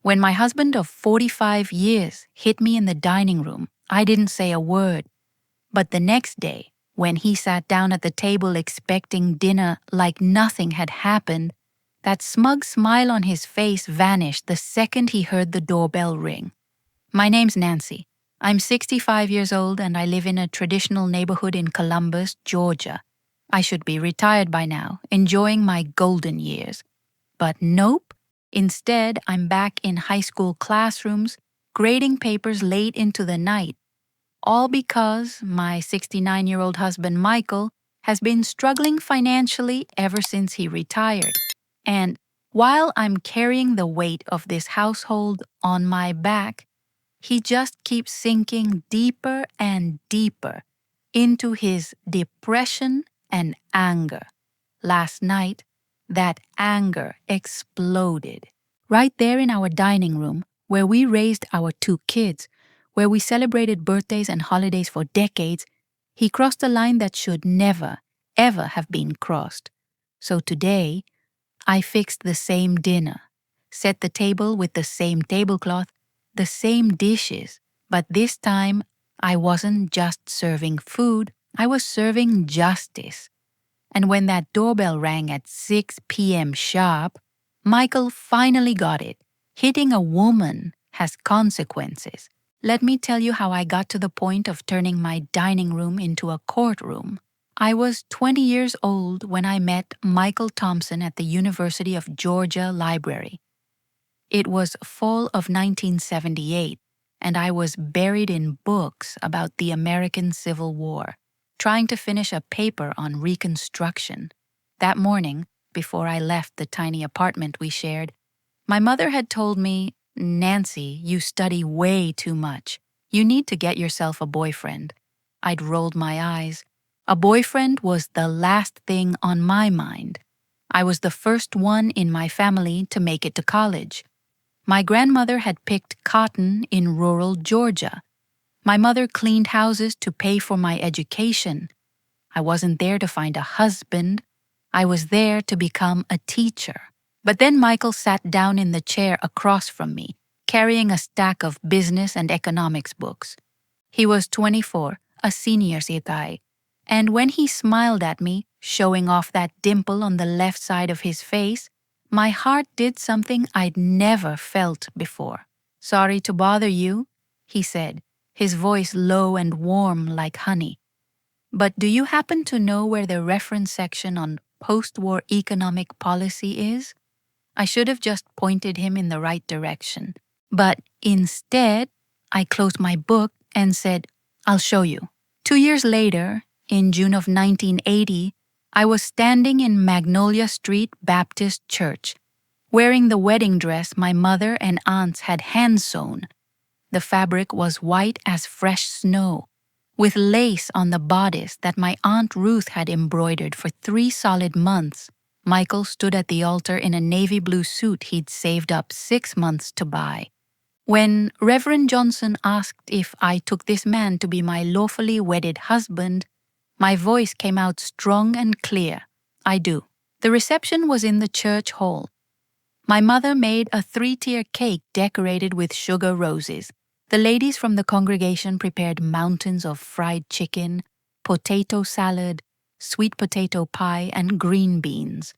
When my husband of 45 years hit me in the dining room, I didn't say a word. But the next day, when he sat down at the table expecting dinner like nothing had happened, that smug smile on his face vanished the second he heard the doorbell ring. My name's Nancy. I'm 65 years old and I live in a traditional neighborhood in Columbus, Georgia. I should be retired by now, enjoying my golden years. But nope. Instead, I'm back in high school classrooms, grading papers late into the night. All because my 69-year-old husband Michael has been struggling financially ever since he retired. And while I'm carrying the weight of this household on my back, he just keeps sinking deeper and deeper into his depression and anger. Last night, that anger exploded. Right there in our dining room, where we raised our 2 kids, where we celebrated birthdays and holidays for decades, he crossed a line that should never, ever have been crossed. So today, I fixed the same dinner, set the table with the same tablecloth, the same dishes, but this time I wasn't just serving food, I was serving justice. And when that doorbell rang at 6 p.m. sharp, Michael finally got it. Hitting a woman has consequences. Let me tell you how I got to the point of turning my dining room into a courtroom. I was 20 years old when I met Michael Thompson at the University of Georgia Library. It was fall of 1978, and I was buried in books about the American Civil War, trying to finish a paper on Reconstruction. That morning, before I left the tiny apartment we shared, my mother had told me, "Nancy, you study way too much. You need to get yourself a boyfriend." I'd rolled my eyes. A boyfriend was the last thing on my mind. I was the first one in my family to make it to college. My grandmother had picked cotton in rural Georgia. My mother cleaned houses to pay for my education. I wasn't there to find a husband. I was there to become a teacher. But then Michael sat down in the chair across from me, carrying a stack of business and economics books. He was 24, a senior guy, and when he smiled at me, showing off that dimple on the left side of his face, my heart did something I'd never felt before. "Sorry to bother you," he said, his voice low and warm like honey. "But do you happen to know where the reference section on post-war economic policy is?" I should have just pointed him in the right direction. But instead, I closed my book and said, "I'll show you." 2 years later, in June of 1980, I was standing in Magnolia Street Baptist Church, wearing the wedding dress my mother and aunts had hand-sewn. The fabric was white as fresh snow, with lace on the bodice that my Aunt Ruth had embroidered for 3 solid months. Michael stood at the altar in a navy blue suit he'd saved up 6 months to buy. When Reverend Johnson asked if I took this man to be my lawfully wedded husband, my voice came out strong and clear. "I do." The reception was in the church hall. My mother made a 3-tier cake decorated with sugar roses. The ladies from the congregation prepared mountains of fried chicken, potato salad, sweet potato pie, and green beans.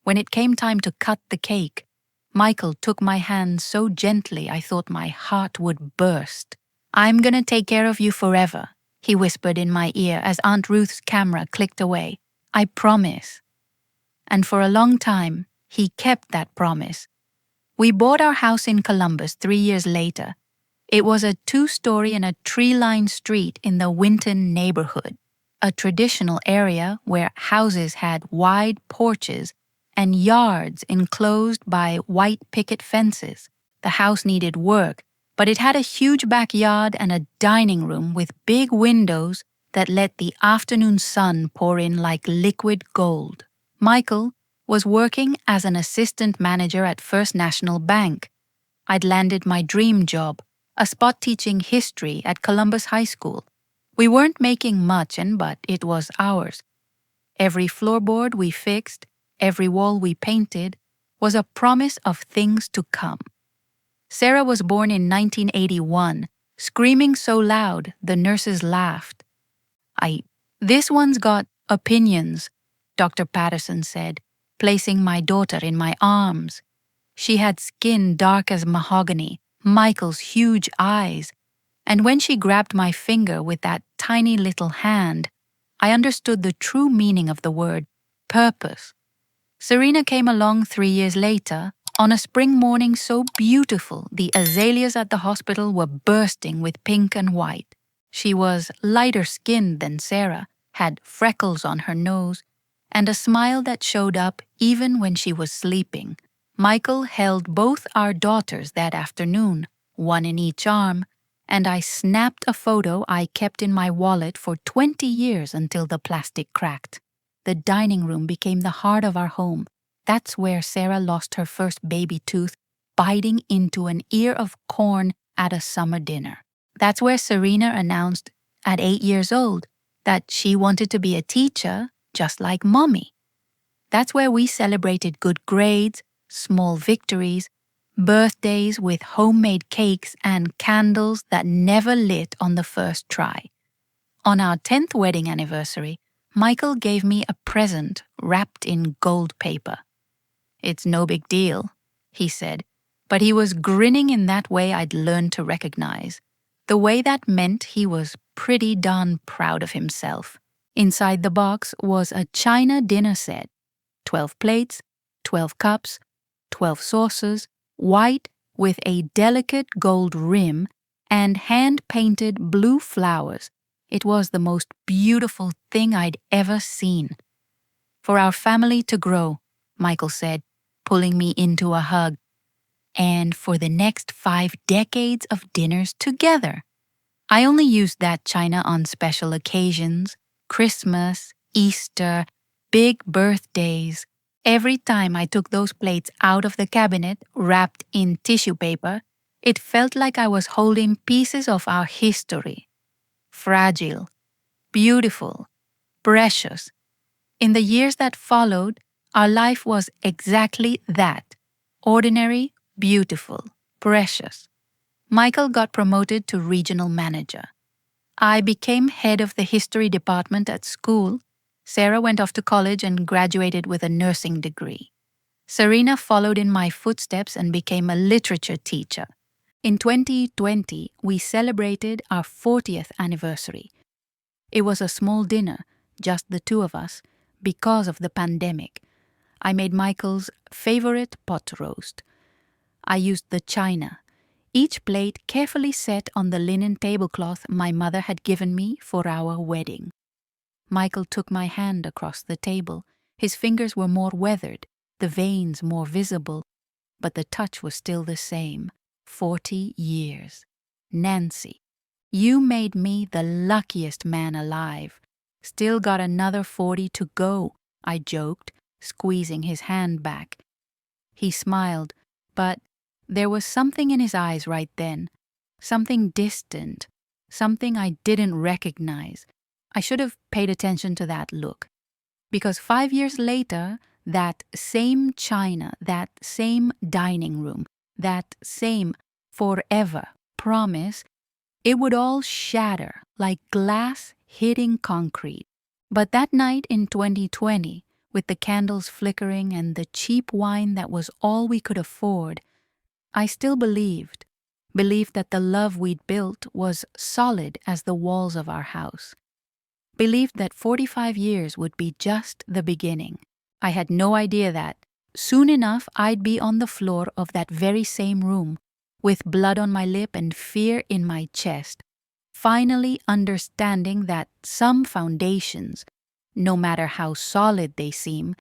When it came time to cut the cake, Michael took my hand so gently I thought my heart would burst. "I'm gonna take care of you forever," he whispered in my ear as Aunt Ruth's camera clicked away. "I promise." And for a long time, he kept that promise. We bought our house in Columbus 3 years later. It was a 2-story in a tree-lined street in the Winton neighborhood, a traditional area where houses had wide porches and yards enclosed by white picket fences. The house needed work, but it had a huge backyard and a dining room with big windows that let the afternoon sun pour in like liquid gold. Michael was working as an assistant manager at First National Bank. I'd landed my dream job, a spot teaching history at Columbus High School. We weren't making much, but it was ours. Every floorboard we fixed, every wall we painted, was a promise of things to come. Sarah was born in 1981, screaming so loud the nurses laughed. This one's got opinions, Dr. Patterson said, placing my daughter in my arms. She had skin dark as mahogany, Michael's huge eyes, and when she grabbed my finger with that tiny little hand, I understood the true meaning of the word purpose. Serena came along 3 years later, on a spring morning so beautiful the azaleas at the hospital were bursting with pink and white. She was lighter skinned than Sarah, had freckles on her nose, and a smile that showed up even when she was sleeping. Michael held both our daughters that afternoon, one in each arm, and I snapped a photo I kept in my wallet for 20 years until the plastic cracked. The dining room became the heart of our home. That's where Sarah lost her first baby tooth, biting into an ear of corn at a summer dinner. That's where Serena announced, at 8 years old, that she wanted to be a teacher just like Mommy. That's where we celebrated good grades, small victories, birthdays with homemade cakes and candles that never lit on the first try. On our 10th wedding anniversary, Michael gave me a present wrapped in gold paper. "It's no big deal," he said, but he was grinning in that way I'd learned to recognize. The way that meant he was pretty darn proud of himself. Inside the box was a china dinner set, 12 plates, 12 cups, 12 saucers, white with a delicate gold rim and hand-painted blue flowers. It was the most beautiful thing I'd ever seen. "For our family to grow," Michael said, pulling me into a hug. "And for the next 5 decades of dinners together." I only used that china on special occasions, Christmas, Easter, big birthdays. Every time I took those plates out of the cabinet, wrapped in tissue paper, it felt like I was holding pieces of our history. Fragile, beautiful, precious. In the years that followed, our life was exactly that. Ordinary, beautiful, precious. Michael got promoted to regional manager. I became head of the history department at school. Sarah went off to college and graduated with a nursing degree. Serena followed in my footsteps and became a literature teacher. In 2020, we celebrated our 40th anniversary. It was a small dinner, just the two of us, because of the pandemic. I made Michael's favorite pot roast. I used the china, each plate carefully set on the linen tablecloth my mother had given me for our wedding. Michael took my hand across the table. His fingers were more weathered, the veins more visible, but the touch was still the same. 40 years. "Nancy, you made me the luckiest man alive. Still got another 40 to go," I joked, squeezing his hand back. He smiled, but there was something in his eyes right then. Something distant, something I didn't recognize. I should have paid attention to that look. Because 5 years later, that same china, that same dining room, that same forever promise, it would all shatter like glass hitting concrete. But that night in 2020, with the candles flickering and the cheap wine that was all we could afford, I still believed that the love we'd built was solid as the walls of our house. Believed that 45 years would be just the beginning. I had no idea that, soon enough, I'd be on the floor of that very same room, with blood on my lip and fear in my chest, finally understanding that some foundations, no matter how solid they seem,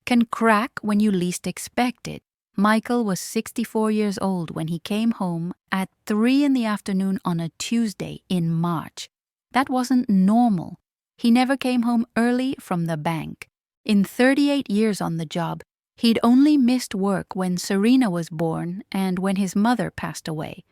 can crack when you least expect it. Michael was 64 years old when he came home at 3 in the afternoon on a Tuesday in March. That wasn't normal. He never came home early from the bank. In 38 years on the job, he'd only missed work when Serena was born and when his mother passed away.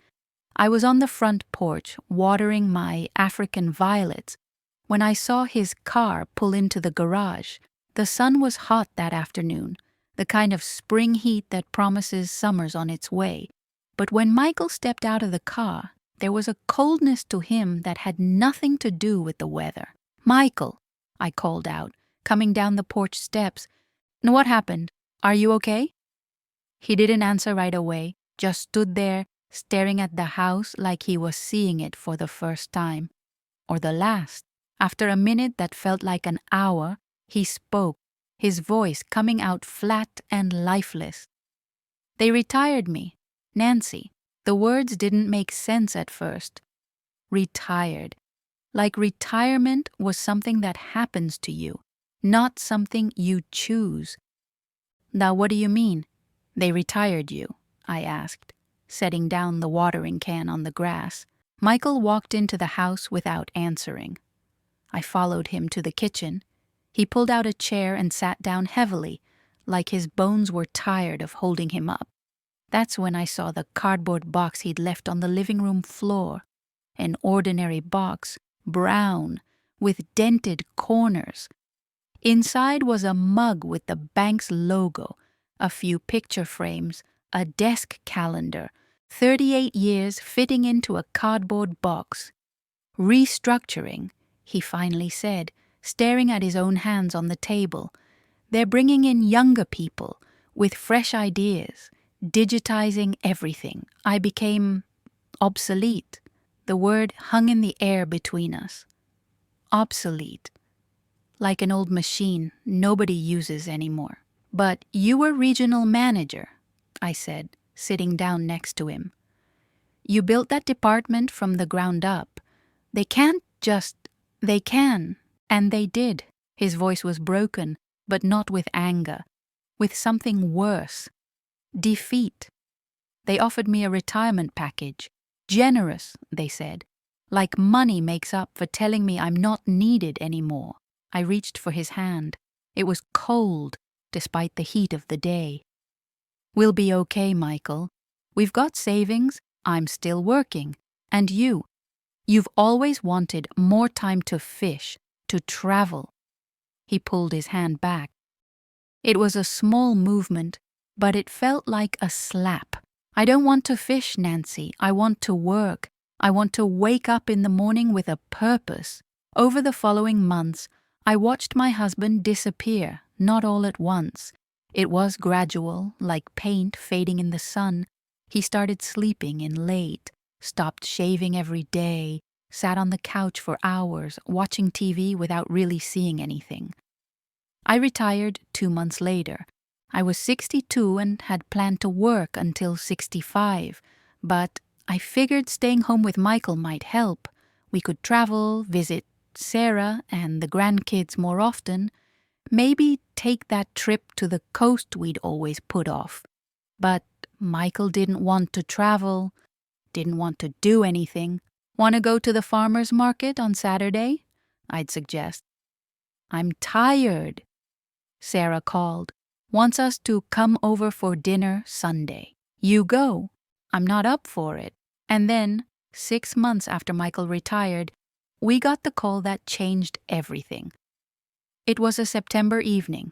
I was on the front porch watering my African violets when I saw his car pull into the garage. The sun was hot that afternoon, the kind of spring heat that promises summer's on its way. But when Michael stepped out of the car, there was a coldness to him that had nothing to do with the weather. "Michael," I called out, coming down the porch steps. "What happened? Are you okay?" He didn't answer right away, just stood there, staring at the house like he was seeing it for the first time. Or the last. After a minute that felt like an hour, he spoke, his voice coming out flat and lifeless. "They retired me. Nancy." The words didn't make sense at first. Retired. Like retirement was something that happens to you, not something you choose. "Now what do you mean? They retired you?" I asked, setting down the watering can on the grass. Michael walked into the house without answering. I followed him to the kitchen. He pulled out a chair and sat down heavily, like his bones were tired of holding him up. That's when I saw the cardboard box he'd left on the living room floor. An ordinary box, brown, with dented corners. Inside was a mug with the bank's logo, a few picture frames, a desk calendar, 38 years fitting into a cardboard box. "Restructuring," he finally said, staring at his own hands on the table. "They're bringing in younger people with fresh ideas, digitizing everything." I became obsolete. The word hung in the air between us. Obsolete. Like an old machine nobody uses anymore. "But you were regional manager," I said, sitting down next to him. "You built that department from the ground up. They can't just... They can. And they did." His voice was broken, but not with anger. With something worse. Defeat. "They offered me a retirement package. Generous," they said. "Like money makes up for telling me I'm not needed anymore." I reached for his hand. It was cold, despite the heat of the day. "We'll be okay, Michael. We've got savings. I'm still working. And you've always wanted more time to fish, to travel." He pulled his hand back. It was a small movement, but it felt like a slap. "I don't want to fish, Nancy. I want to work. I want to wake up in the morning with a purpose." Over the following months, I watched my husband disappear, not all at once. It was gradual, like paint fading in the sun. He started sleeping in late, stopped shaving every day, sat on the couch for hours, watching TV without really seeing anything. I retired 2 months later. I was 62 and had planned to work until 65, but I figured staying home with Michael might help. We could travel, visit Sarah and the grandkids more often, maybe take that trip to the coast we'd always put off. But Michael didn't want to travel, didn't want to do anything. "Want to go to the farmer's market on Saturday?" I'd suggest. "I'm tired," Sarah called. "Wants us to come over for dinner Sunday." "You go." "I'm not up for it." And then, 6 months after Michael retired, we got the call that changed everything. It was a September evening.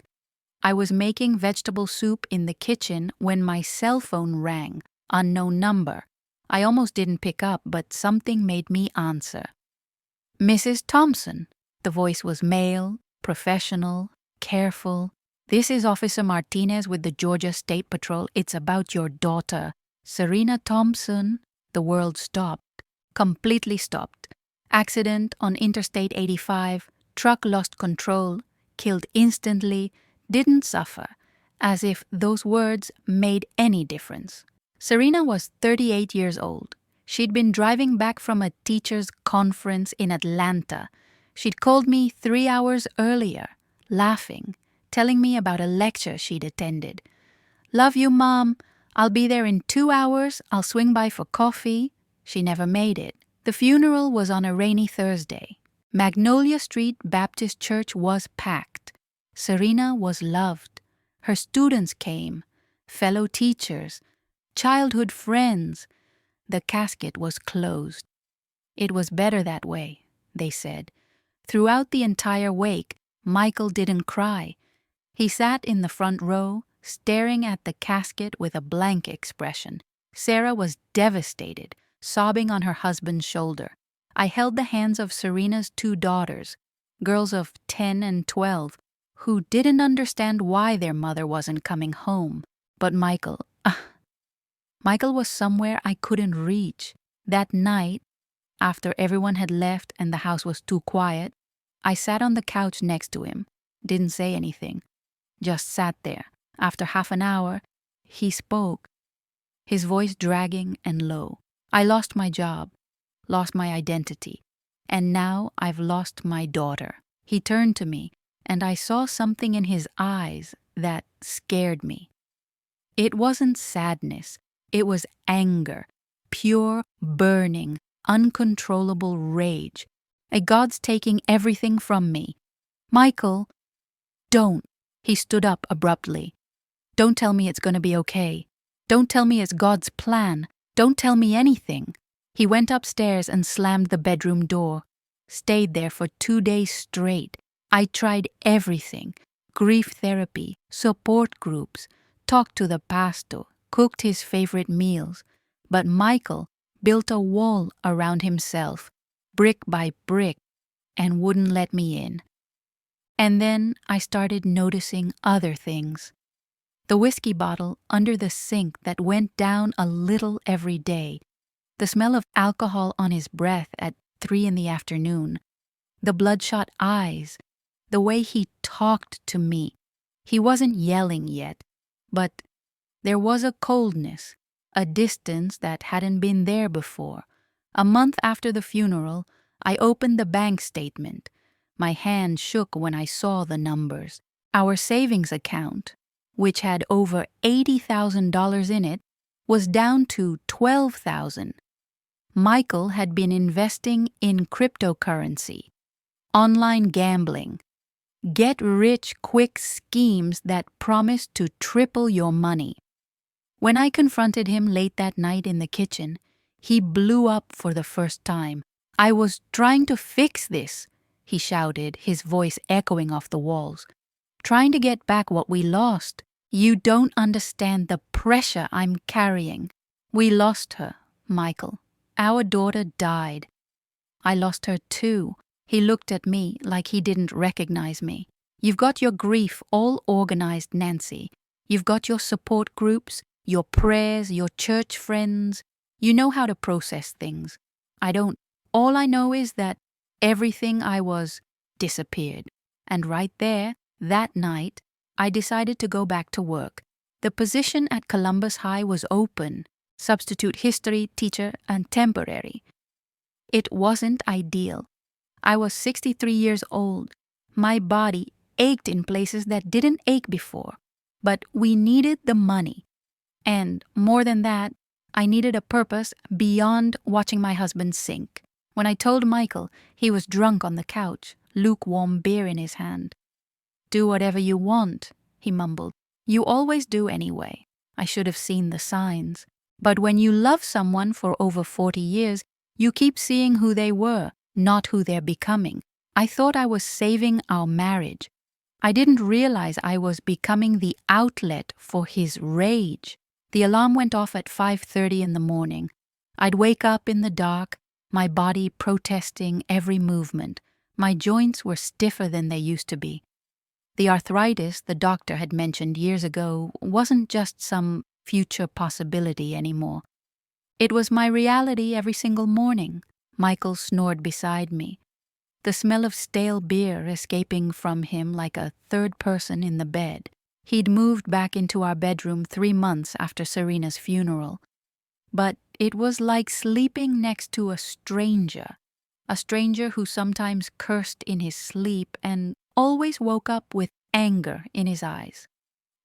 I was making vegetable soup in the kitchen when my cell phone rang, unknown number. I almost didn't pick up, but something made me answer. "Mrs. Thompson." The voice was male, professional, careful. "This is Officer Martinez with the Georgia State Patrol. It's about your daughter, Serena Thompson." The world stopped, completely stopped. "Accident on Interstate 85, truck lost control, killed instantly, didn't suffer," as if those words made any difference. Serena was 38 years old. She'd been driving back from a teachers' conference in Atlanta. She'd called me 3 hours earlier, laughing, telling me about a lecture she'd attended. "Love you, Mom. I'll be there in 2 hours. I'll swing by for coffee." She never made it. The funeral was on a rainy Thursday. Magnolia Street Baptist Church was packed. Serena was loved. Her students came, fellow teachers, childhood friends. The casket was closed. It was better that way, they said. Throughout the entire wake, Michael didn't cry. He sat in the front row, staring at the casket with a blank expression. Sarah was devastated, sobbing on her husband's shoulder. I held the hands of Serena's 2 daughters, girls of 10 and 12, who didn't understand why their mother wasn't coming home. But Michael was somewhere I couldn't reach. That night, after everyone had left and the house was too quiet, I sat on the couch next to him, didn't say anything, just sat there. After half an hour, he spoke, his voice dragging and low. I lost my job, lost my identity, and now I've lost my daughter. He turned to me, and I saw something in his eyes that scared me. It wasn't sadness, it was anger, pure, burning, uncontrollable rage. A God's taking everything from me. Michael, don't. He stood up abruptly. Don't tell me it's going to be okay. Don't tell me it's God's plan. Don't tell me anything. He went upstairs and slammed the bedroom door. Stayed there for 2 days straight. I tried everything. Grief therapy, support groups, talked to the pastor, cooked his favorite meals. But Michael built a wall around himself, brick by brick, and wouldn't let me in. And then I started noticing other things. The whiskey bottle under the sink that went down a little every day, the smell of alcohol on his breath at 3 in the afternoon, the bloodshot eyes, the way he talked to me. He wasn't yelling yet, but there was a coldness, a distance that hadn't been there before. A month after the funeral, I opened the bank statement. My hand shook when I saw the numbers. Our savings account, which had over $80,000 in it, was down to $12,000. Michael had been investing in cryptocurrency, online gambling, get-rich-quick schemes that promised to triple your money. When I confronted him late that night in the kitchen, he blew up for the first time. "I was trying to fix this," he shouted, his voice echoing off the walls. "Trying to get back what we lost. You don't understand the pressure I'm carrying. We lost her, Michael. Our daughter died. I lost her too." He looked at me like he didn't recognize me. "You've got your grief all organized, Nancy. You've got your support groups, your prayers, your church friends. You know how to process things. I don't. All I know is that everything I was disappeared. And right there, that night, I decided to go back to work. The position at Columbus High was open, substitute history teacher and temporary. It wasn't ideal. I was 63 years old. My body ached in places that didn't ache before. But we needed the money. And more than that, I needed a purpose beyond watching my husband sink. When I told Michael, he was drunk on the couch, lukewarm beer in his hand. "Do whatever you want," he mumbled. "You always do anyway. I should have seen the signs. But when you love someone for over 40 years, you keep seeing who they were, not who they're becoming. I thought I was saving our marriage. I didn't realize I was becoming the outlet for his rage." The alarm went off at 5:30 in the morning. I'd wake up in the dark, my body protesting every movement. My joints were stiffer than they used to be. The arthritis the doctor had mentioned years ago wasn't just some future possibility anymore. It was my reality every single morning. Michael snored beside me, the smell of stale beer escaping from him like a third person in the bed. He'd moved back into our bedroom 3 months after Serena's funeral. But it was like sleeping next to a stranger who sometimes cursed in his sleep and always woke up with anger in his eyes.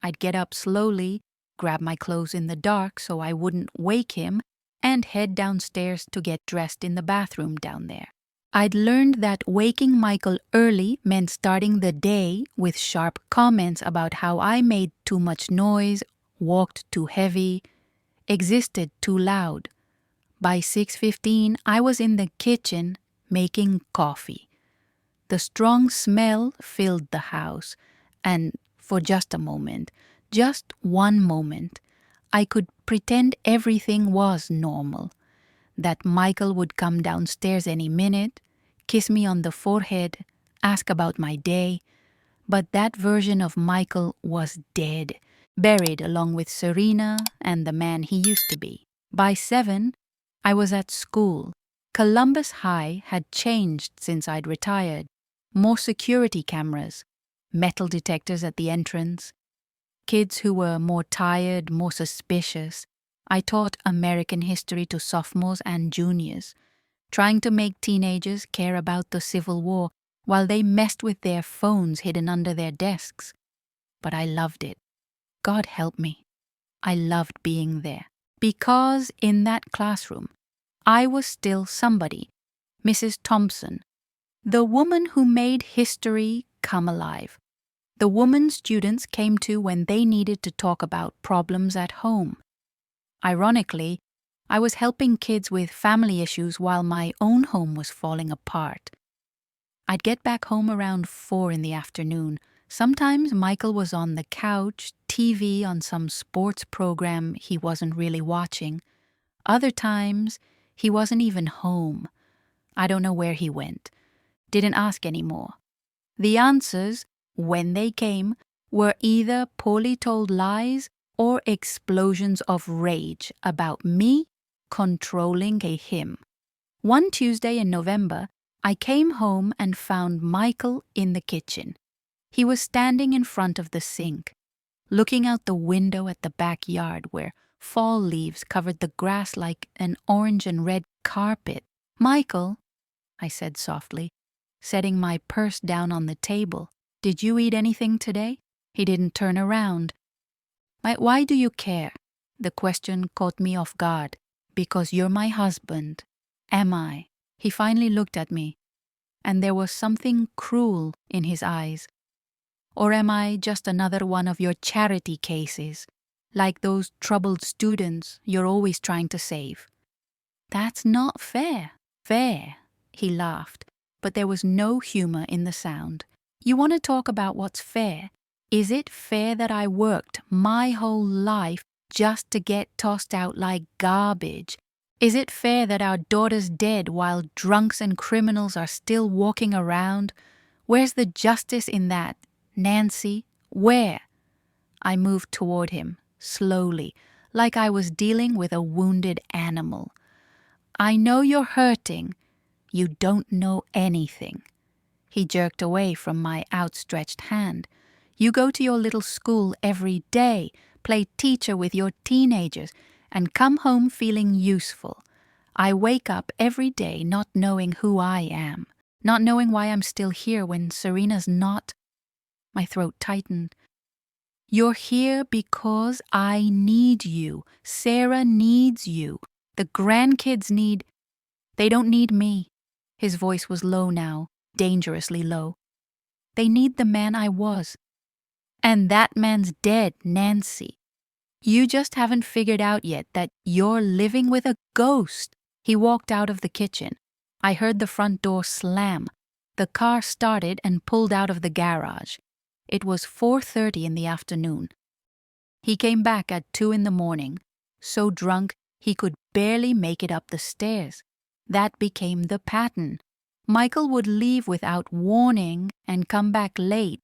I'd get up slowly, grab my clothes in the dark so I wouldn't wake him, and head downstairs to get dressed in the bathroom down there. I'd learned that waking Michael early meant starting the day with sharp comments about how I made too much noise, walked too heavy, existed too loud. By 6:15, I was in the kitchen making coffee. The strong smell filled the house, and for just a moment, just one moment, I could pretend everything was normal, that Michael would come downstairs any minute, kiss me on the forehead, ask about my day. But that version of Michael was dead, buried along with Serena and the man he used to be. By 7, I was at school. Columbus High had changed since I'd retired. More security cameras, metal detectors at the entrance, kids who were more tired, more suspicious. I taught American history to sophomores and juniors, trying to make teenagers care about the Civil War while they messed with their phones hidden under their desks. But I loved it. God help me. I loved being there. Because in that classroom, I was still somebody, Mrs. Thompson, the woman who made history come alive, the woman students came to when they needed to talk about problems at home. Ironically, I was helping kids with family issues while my own home was falling apart. I'd get back home around 4 in the afternoon. Sometimes Michael was on the couch, TV on some sports program he wasn't really watching. Other times, he wasn't even home. I don't know where he went. Didn't ask anymore. The answers, when they came, were either poorly told lies or explosions of rage about me controlling him. One Tuesday in November, I came home and found Michael in the kitchen. He was standing in front of the sink, looking out the window at the backyard where fall leaves covered the grass like an orange and red carpet. "Michael," I said softly, setting my purse down on the table, "did you eat anything today?" He didn't turn around. "Why do you care?" The question caught me off guard. "Because you're my husband." "Am I?" He finally looked at me, and there was something cruel in his eyes. "Or am I just another one of your charity cases, like those troubled students you're always trying to save?" "That's not fair." "Fair," he laughed, but there was no humor in the sound. "You want to talk about what's fair? Is it fair that I worked my whole life just to get tossed out like garbage? Is it fair that our daughter's dead while drunks and criminals are still walking around? Where's the justice in that, Nancy? Where?" I moved toward him, slowly, like I was dealing with a wounded animal. "I know you're hurting. You don't know anything." He jerked away from my outstretched hand. "You go to your little school every day, play teacher with your teenagers, and come home feeling useful. I wake up every day not knowing who I am, not knowing why I'm still here when Serena's not." My throat tightened. "You're here because I need you. Sarah needs you. The grandkids need—" "They don't need me." His voice was low now, dangerously low. "They need the man I was. And that man's dead, Nancy. You just haven't figured out yet that you're living with a ghost." He walked out of the kitchen. I heard the front door slam. The car started and pulled out of the garage. It was 4:30 in the afternoon. He came back at 2 in the morning, so drunk he could barely make it up the stairs. That became the pattern. Michael would leave without warning and come back late,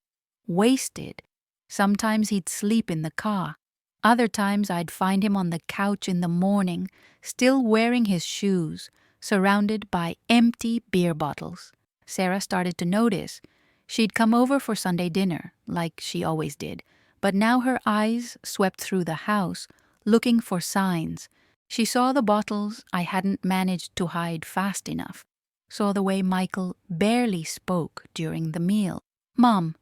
wasted. Sometimes he'd sleep in the car. Other times I'd find him on the couch in the morning, still wearing his shoes, surrounded by empty beer bottles. Sarah started to notice. She'd come over for Sunday dinner, like she always did, but now her eyes swept through the house, looking for signs. She saw the bottles I hadn't managed to hide fast enough, saw the way Michael barely spoke during the meal. "Mom."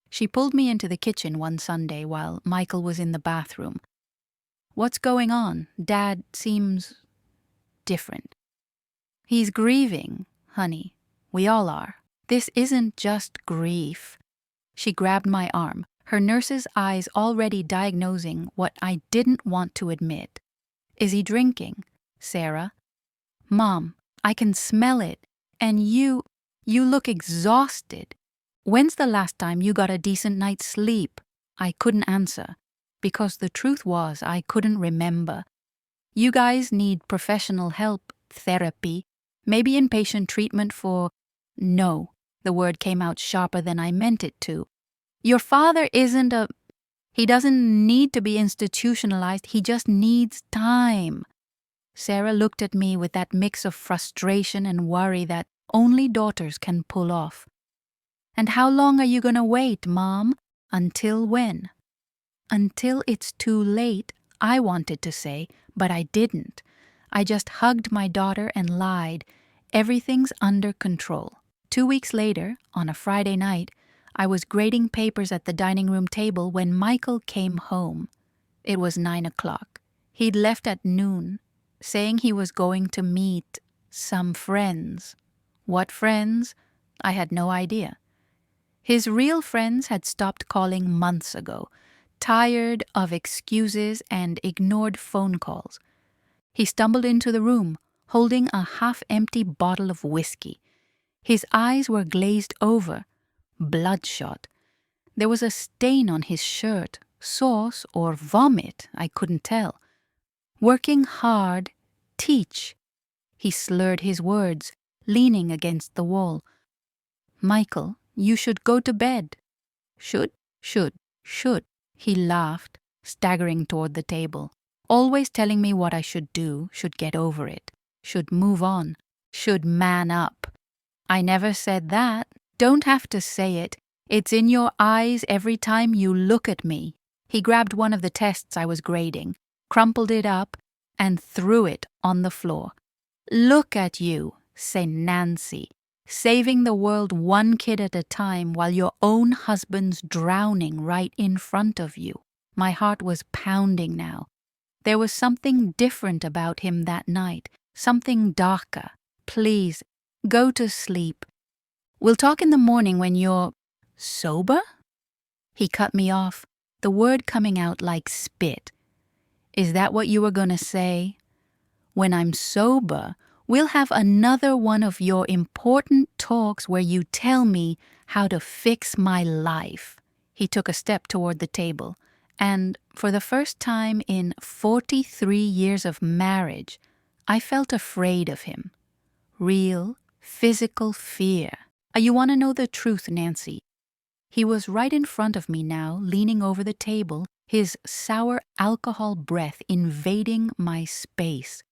She pulled me into the kitchen one Sunday while Michael was in the bathroom. "What's going on? Dad seems different." "He's grieving, honey. We all are. This isn't just grief." She grabbed my arm, her nurse's eyes already diagnosing what I didn't want to admit. "Is he drinking, Sarah?" "Mom, I can smell it. And you look exhausted. When's the last time you got a decent night's sleep?" I couldn't answer, because the truth was I couldn't remember. You guys need professional help, therapy, maybe inpatient treatment for... No, the word came out sharper than I meant it to. Your father isn't a... He doesn't need to be institutionalized, he just needs time. Sarah looked at me with that mix of frustration and worry that only daughters can pull off. And how long are you gonna wait, Mom? Until when? Until it's too late, I wanted to say, but I didn't. I just hugged my daughter and lied. Everything's under control. 2 weeks later, on a Friday night, I was grading papers at the dining room table when Michael came home. It was 9 o'clock. He'd left at noon, saying he was going to meet some friends. What friends? I had no idea. His real friends had stopped calling months ago, tired of excuses and ignored phone calls. He stumbled into the room, holding a half-empty bottle of whiskey. His eyes were glazed over, bloodshot. There was a stain on his shirt, sauce or vomit, I couldn't tell. Working hard, teach. He slurred his words, leaning against the wall. Michael, you should go to bed. Should. He laughed, staggering toward the table. Always telling me what I should do, should get over it, should move on, should man up. I never said that. Don't have to say it. It's in your eyes every time you look at me. He grabbed one of the tests I was grading, crumpled it up, and threw it on the floor. Look at you, St. Nancy, saving the world one kid at a time while your own husband's drowning right in front of you. My heart was pounding now. There was something different about him that night, something darker. Please, go to sleep. We'll talk in the morning when you're... sober? He cut me off, the word coming out like spit. Is that what you were going to say? When I'm sober, we'll have another one of your important talks where you tell me how to fix my life. He took a step toward the table, and for the first time in 43 years of marriage, I felt afraid of him. Real, physical fear. You want to know the truth, Nancy? He was right in front of me now, leaning over the table, his sour alcohol breath invading my space.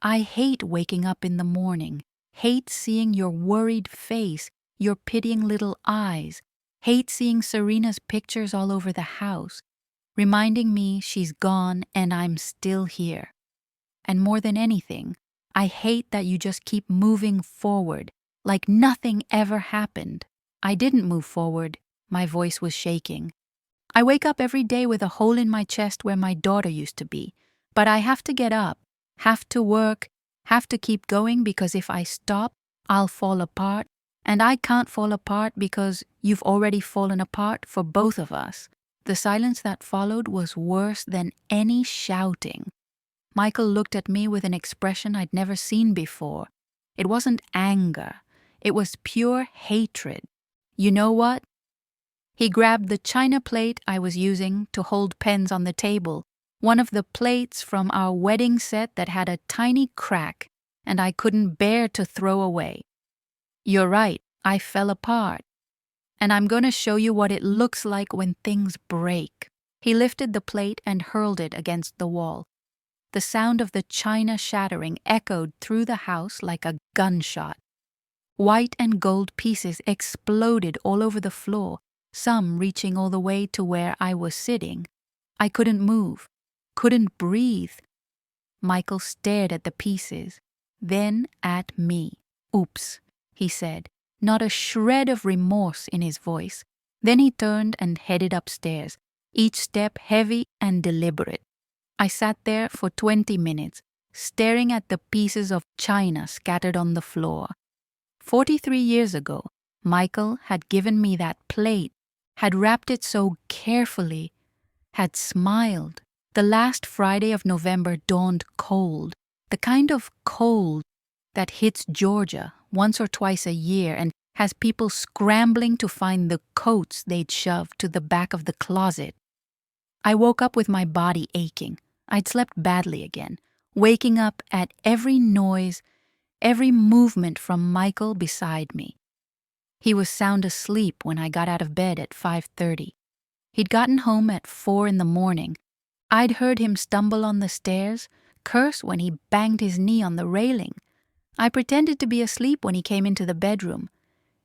I hate waking up in the morning, hate seeing your worried face, your pitying little eyes, hate seeing Serena's pictures all over the house, reminding me she's gone and I'm still here. And more than anything, I hate that you just keep moving forward, like nothing ever happened. I didn't move forward. My voice was shaking. I wake up every day with a hole in my chest where my daughter used to be. But I have to get up, have to work, have to keep going because if I stop, I'll fall apart. And I can't fall apart because you've already fallen apart for both of us. The silence that followed was worse than any shouting. Michael looked at me with an expression I'd never seen before. It wasn't anger. It was pure hatred. You know what? He grabbed the china plate I was using to hold pens on the table, one of the plates from our wedding set that had a tiny crack and I couldn't bear to throw away. You're right, I fell apart. And I'm going to show you what it looks like when things break. He lifted the plate and hurled it against the wall. The sound of the china shattering echoed through the house like a gunshot. White and gold pieces exploded all over the floor, some reaching all the way to where I was sitting. I couldn't move, couldn't breathe. Michael stared at the pieces, then at me. Oops, he said, not a shred of remorse in his voice. Then he turned and headed upstairs, each step heavy and deliberate. I sat there for 20 minutes, staring at the pieces of china scattered on the floor. 43 years ago, Michael had given me that plate, had wrapped it so carefully, had smiled. The last Friday of November dawned cold, the kind of cold that hits Georgia once or twice a year and has people scrambling to find the coats they'd shoved to the back of the closet. I woke up with my body aching. I'd slept badly again, waking up at every noise, every movement from Michael beside me. He was sound asleep when I got out of bed at 5:30. He'd gotten home at 4 in the morning. I'd heard him stumble on the stairs, curse when he banged his knee on the railing. I pretended to be asleep when he came into the bedroom.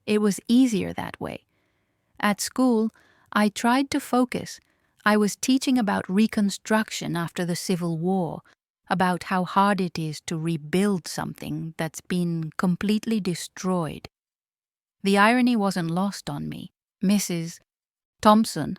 It was easier that way. At school, I tried to focus. I was teaching about Reconstruction after the Civil War, about how hard it is to rebuild something that's been completely destroyed. The irony wasn't lost on me. Mrs. Thompson,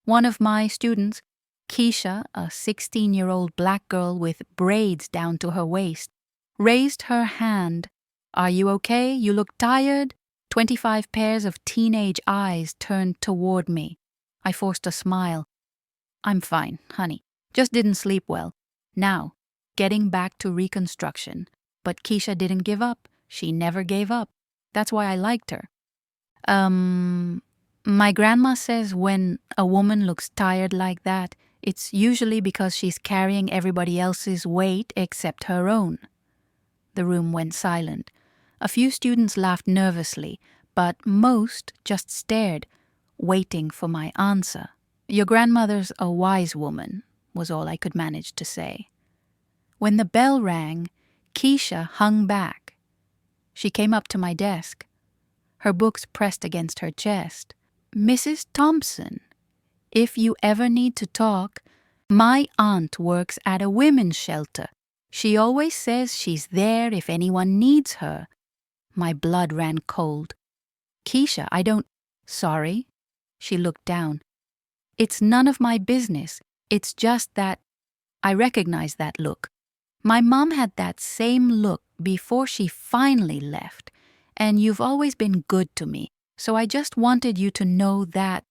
one of my students, Keisha, a 16-year-old black girl with braids down to her waist, raised her hand. "Are you okay? You look tired?" 25 pairs of teenage eyes turned toward me. I forced a smile. "I'm fine, honey. Just didn't sleep well. Now, getting back to Reconstruction." But Keisha didn't give up. She never gave up. That's why I liked her. My grandma says when a woman looks tired like that, it's usually because she's carrying everybody else's weight except her own. The room went silent. A few students laughed nervously, but most just stared, waiting for my answer. "Your grandmother's a wise woman," was all I could manage to say. When the bell rang, Keisha hung back. She came up to my desk, her books pressed against her chest. "Mrs. Thompson, if you ever need to talk, my aunt works at a women's shelter. She always says she's there if anyone needs her." My blood ran cold. "Keisha, I don't—" "Sorry?" She looked down. "It's none of my business. It's just that—" I recognized that look. My mom had that same look before she finally left, and you've always been good to me, so I just wanted you to know that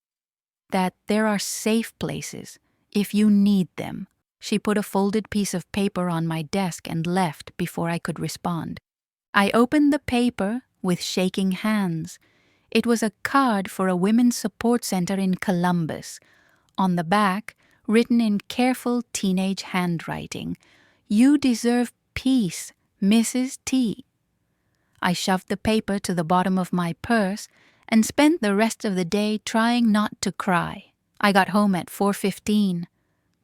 there are safe places if you need them." She put a folded piece of paper on my desk and left before I could respond. I opened the paper with shaking hands. It was a card for a women's support center in Columbus. On the back, written in careful teenage handwriting, "You deserve peace, Mrs. T." I shoved the paper to the bottom of my purse and spent the rest of the day trying not to cry. I got home at 4:15.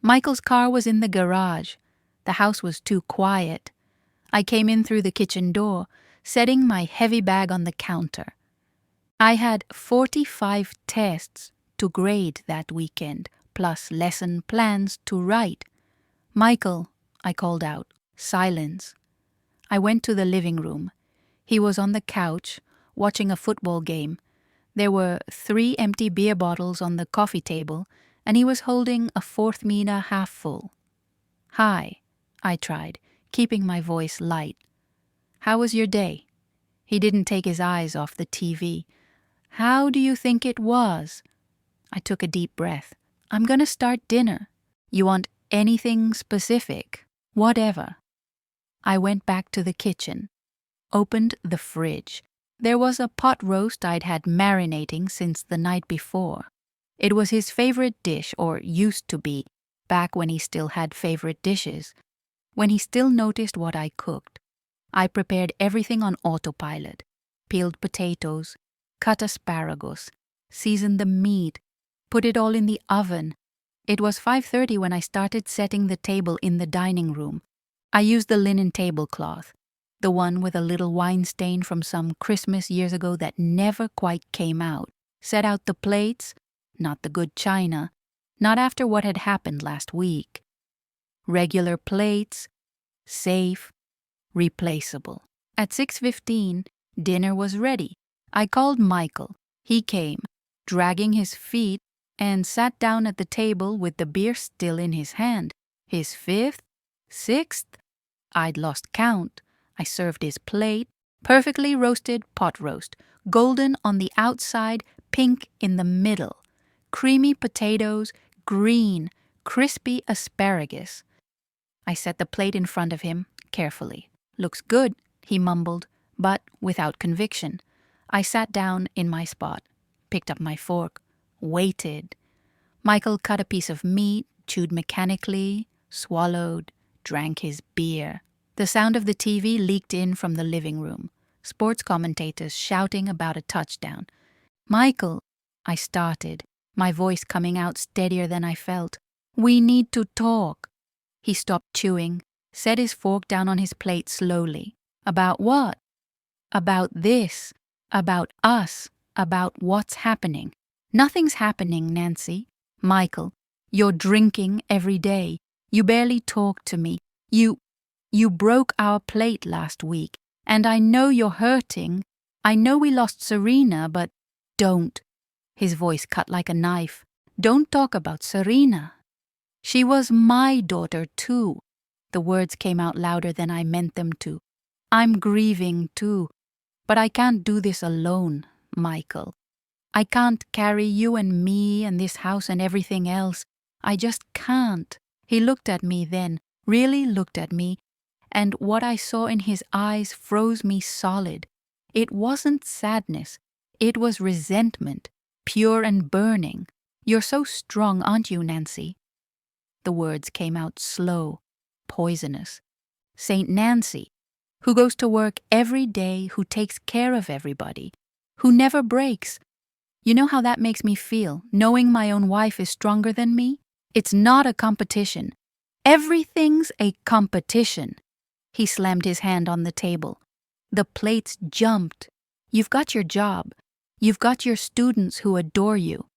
Michael's car was in the garage. The house was too quiet. I came in through the kitchen door, setting my heavy bag on the counter. I had 45 tests to grade that weekend, plus lesson plans to write. "Michael," I called out. Silence. I went to the living room. He was on the couch, watching a football game. There were 3 empty beer bottles on the coffee table, and he was holding a 4th Mina half full. "Hi," I tried, keeping my voice light. "How was your day?" He didn't take his eyes off the TV. "How do you think it was?" I took a deep breath. "I'm gonna start dinner. You want anything specific?" "Whatever." I went back to the kitchen, opened the fridge. There was a pot roast I'd had marinating since the night before. It was his favorite dish, or used to be, back when he still had favorite dishes, when he still noticed what I cooked. I prepared everything on autopilot, peeled potatoes, cut asparagus, seasoned the meat, put it all in the oven. It was 5:30 when I started setting the table in the dining room. I used the linen tablecloth, the one with a little wine stain from some Christmas years ago that never quite came out. Set out the plates, not the good china, not after what had happened last week. Regular plates, safe, replaceable. At 6:15, dinner was ready. I called Michael. He came, dragging his feet, and sat down at the table with the beer still in his hand. His 5th, 6th, I'd lost count. I served his plate, perfectly roasted pot roast, golden on the outside, pink in the middle, creamy potatoes, green, crispy asparagus. I set the plate in front of him, carefully. "Looks good," he mumbled, but without conviction. I sat down in my spot, picked up my fork, waited. Michael cut a piece of meat, chewed mechanically, swallowed, drank his beer. The sound of the TV leaked in from the living room. Sports commentators shouting about a touchdown. "Michael," I started, my voice coming out steadier than I felt. "We need to talk." He stopped chewing, set his fork down on his plate slowly. "About what?" "About this. About us. About what's happening." "Nothing's happening, Nancy." "Michael, you're drinking every day. You barely talk to me. You broke our plate last week, and I know you're hurting. I know we lost Serena, but don't." His voice cut like a knife. "Don't talk about Serena. She was my daughter too." The words came out louder than I meant them to. "I'm grieving too, but I can't do this alone, Michael. I can't carry you and me and this house and everything else. I just can't." He looked at me then, really looked at me, and what I saw in his eyes froze me solid. It wasn't sadness. It was resentment, pure and burning. "You're so strong, aren't you, Nancy?" The words came out slow, poisonous. "Saint Nancy, who goes to work every day, who takes care of everybody, who never breaks. You know how that makes me feel, knowing my own wife is stronger than me? It's not a competition. Everything's a competition." He slammed his hand on the table. The plates jumped. "You've got your job. You've got your students who adore you.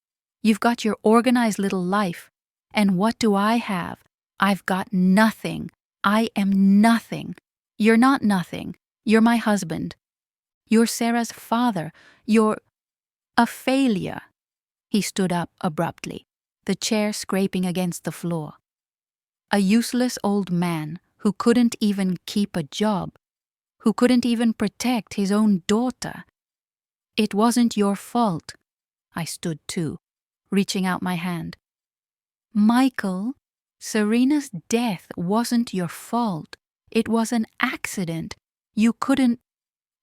You've got your organized little life. And what do I have? I've got nothing. I am nothing. You're not nothing. You're my husband. You're Sarah's father. You're a failure." He stood up abruptly, the chair scraping against the floor. "A useless old man who couldn't even keep a job, who couldn't even protect his own daughter. It wasn't your fault." I stood too, reaching out my hand. "Michael, Serena's death wasn't your fault. It was an accident. You couldn't—"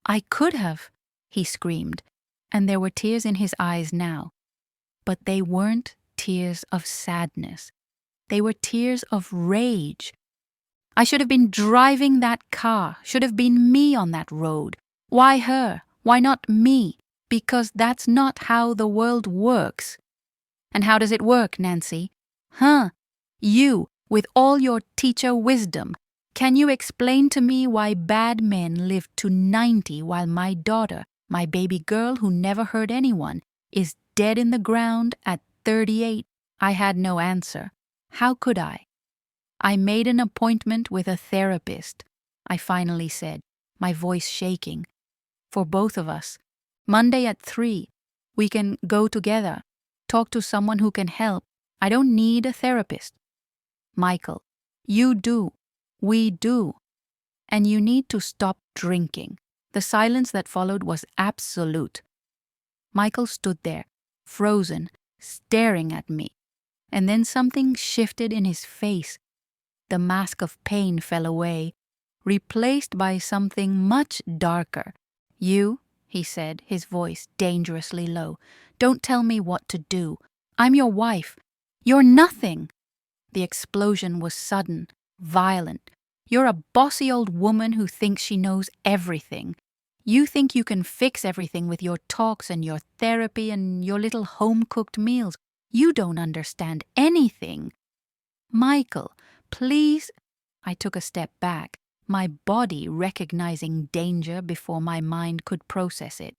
"I could have," he screamed, and there were tears in his eyes now. But they weren't tears of sadness. They were tears of rage. "I should have been driving that car, should have been me on that road. Why her? Why not me? Because that's not how the world works." "And how does it work, Nancy?" "Huh? You, with all your teacher wisdom, can you explain to me why bad men live to 90 while my daughter, my baby girl who never hurt anyone, is dead in the ground at 38? I had no answer. How could I? "I made an appointment with a therapist," I finally said, my voice shaking. "For both of us. Monday at 3. We can go together, talk to someone who can help. I don't need a therapist." "Michael, you do. We do. And you need to stop drinking." The silence that followed was absolute. Michael stood there, frozen, staring at me. And then something shifted in his face. The mask of pain fell away, replaced by something much darker. "You," he said, his voice dangerously low, "don't tell me what to do. I'm your wife. You're nothing." The explosion was sudden, violent. "You're a bossy old woman who thinks she knows everything. You think you can fix everything with your talks and your therapy and your little home-cooked meals. You don't understand anything." "Michael, please." I took a step back, my body recognizing danger before my mind could process it.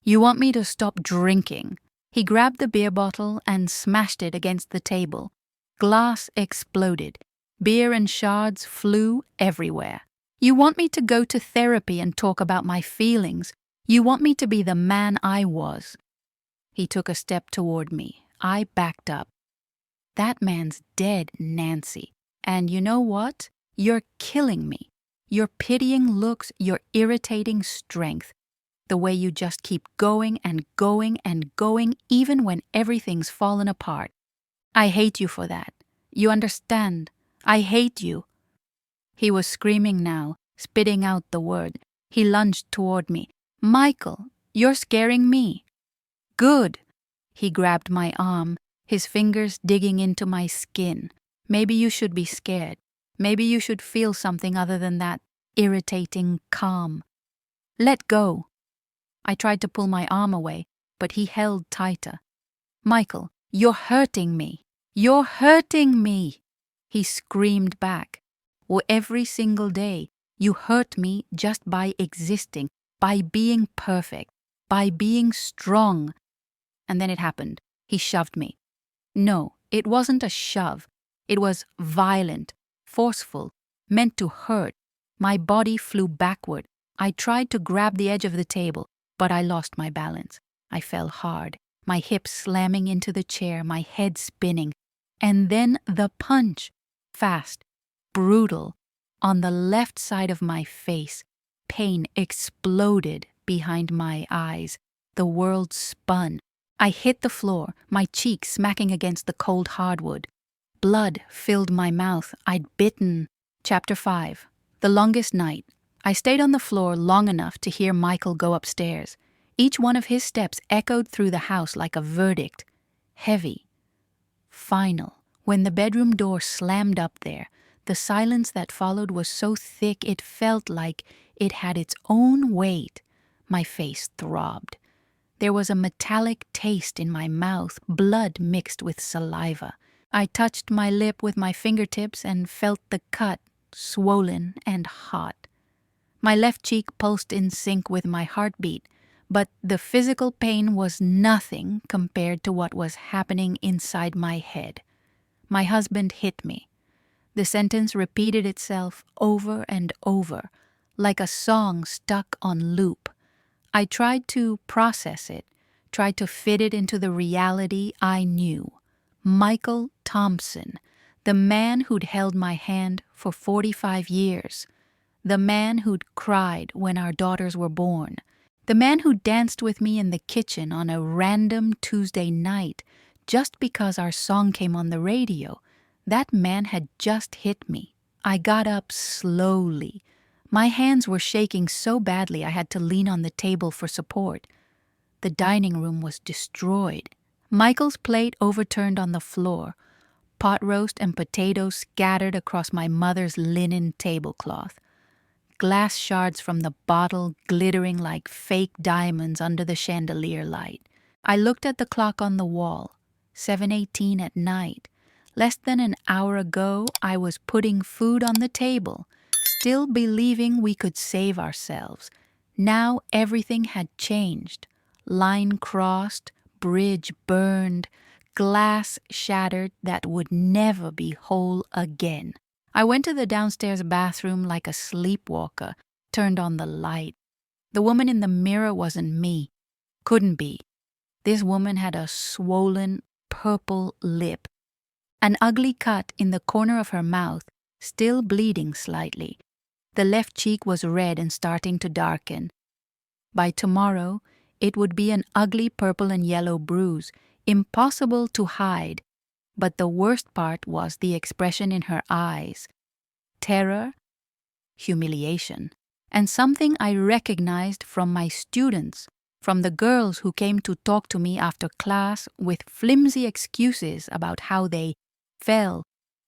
"You want me to stop drinking?" He grabbed the beer bottle and smashed it against the table. Glass exploded. Beer and shards flew everywhere. "You want me to go to therapy and talk about my feelings? You want me to be the man I was?" He took a step toward me. I backed up. "That man's dead, Nancy. And you know what? You're killing me. Your pitying looks, your irritating strength. The way you just keep going and going and going even when everything's fallen apart. I hate you for that. You understand? I hate you." He was screaming now, spitting out the word. He lunged toward me. "Michael, you're scaring me." "Good." He grabbed my arm, his fingers digging into my skin. Maybe you should be scared. Maybe you should feel something other than that irritating calm. Let go. I tried to pull my arm away, but he held tighter. Michael, you're hurting me. You're hurting me. He screamed back. Well, every single day, you hurt me just by existing, by being perfect, by being strong. And then it happened. He shoved me. No, it wasn't a shove. It was violent, forceful, meant to hurt. My body flew backward. I tried to grab the edge of the table, but I lost my balance. I fell hard, my hips slamming into the chair, my head spinning. And then the punch. Fast, brutal, on the left side of my face. Pain exploded behind my eyes. The world spun. I hit the floor, my cheek smacking against the cold hardwood. Blood filled my mouth. I'd bitten. Chapter 5. The longest night. I stayed on the floor long enough to hear Michael go upstairs. Each one of his steps echoed through the house like a verdict. Heavy. Final. When the bedroom door slammed up there, the silence that followed was so thick it felt like it had its own weight. My face throbbed. There was a metallic taste in my mouth, blood mixed with saliva. I touched my lip with my fingertips and felt the cut, swollen and hot. My left cheek pulsed in sync with my heartbeat, but the physical pain was nothing compared to what was happening inside my head. My husband hit me. The sentence repeated itself over and over, like a song stuck on loop. I tried to process it, tried to fit it into the reality I knew. Michael Thompson, the man who'd held my hand for 45 years, the man who'd cried when our daughters were born, the man who danced with me in the kitchen on a random Tuesday night just because our song came on the radio. That man had just hit me. I got up slowly. My hands were shaking so badly I had to lean on the table for support. The dining room was destroyed. Michael's plate overturned on the floor. Pot roast and potatoes scattered across my mother's linen tablecloth. Glass shards from the bottle glittering like fake diamonds under the chandelier light. I looked at the clock on the wall. 7:18 at night. Less than an hour ago, I was putting food on the table, still believing we could save ourselves. Now everything had changed. Line crossed, bridge burned, glass shattered that would never be whole again. I went to the downstairs bathroom like a sleepwalker, turned on the light. The woman in the mirror wasn't me. Couldn't be. This woman had a swollen, purple lip. An ugly cut in the corner of her mouth, still bleeding slightly. The left cheek was red and starting to darken. By tomorrow, it would be an ugly purple and yellow bruise, impossible to hide. But the worst part was the expression in her eyes. Terror, humiliation, and something I recognized from my students, from the girls who came to talk to me after class with flimsy excuses about how they fell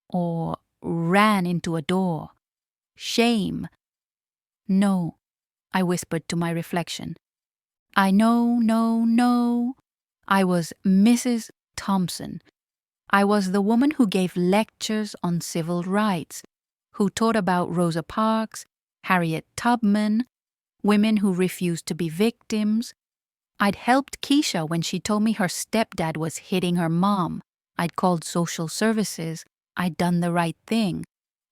or ran into a door. Shame. No, I whispered to my reflection. I know, no. I was Mrs. Thompson. I was the woman who gave lectures on civil rights, who taught about Rosa Parks, Harriet Tubman, women who refused to be victims. I'd helped Keisha when she told me her stepdad was hitting her mom. I'd called social services. I'd done the right thing.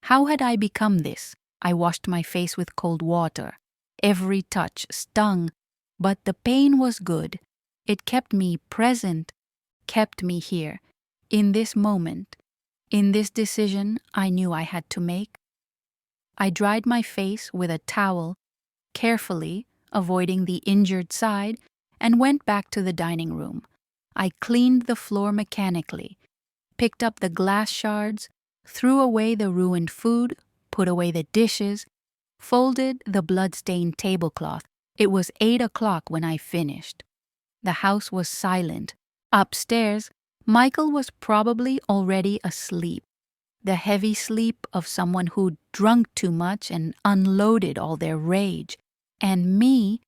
How had I become this? I washed my face with cold water. Every touch stung, but the pain was good. It kept me present, kept me here, in this moment, in this decision I knew I had to make. I dried my face with a towel, carefully avoiding the injured side, and went back to the dining room. I cleaned the floor mechanically, picked up the glass shards, threw away the ruined food, put away the dishes, folded the blood-stained tablecloth. It was 8 o'clock when I finished. The house was silent. Upstairs, Michael was probably already asleep, the heavy sleep of someone who'd drunk too much and unloaded all their rage. And me,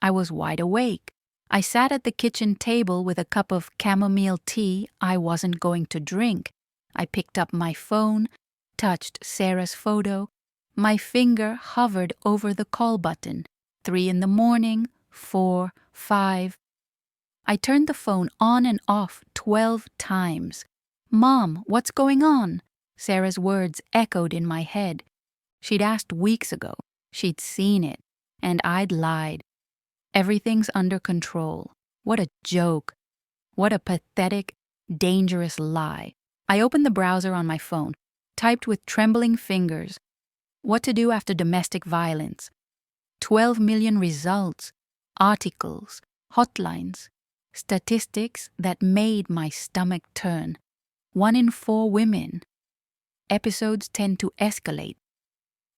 I was wide awake. I sat at the kitchen table with a cup of chamomile tea I wasn't going to drink. I picked up my phone, touched Sarah's photo. My finger hovered over the call button. 3 in the morning, 4, 5. I turned the phone on and off 12 times. "Mom, what's going on?" Sarah's words echoed in my head. She'd asked weeks ago. She'd seen it. And I'd lied. Everything's under control. What a joke. What a pathetic, dangerous lie. I opened the browser on my phone, typed with trembling fingers, what to do after domestic violence. 12 million results, articles, hotlines, statistics that made my stomach turn. 1 in 4 women. Episodes tend to escalate.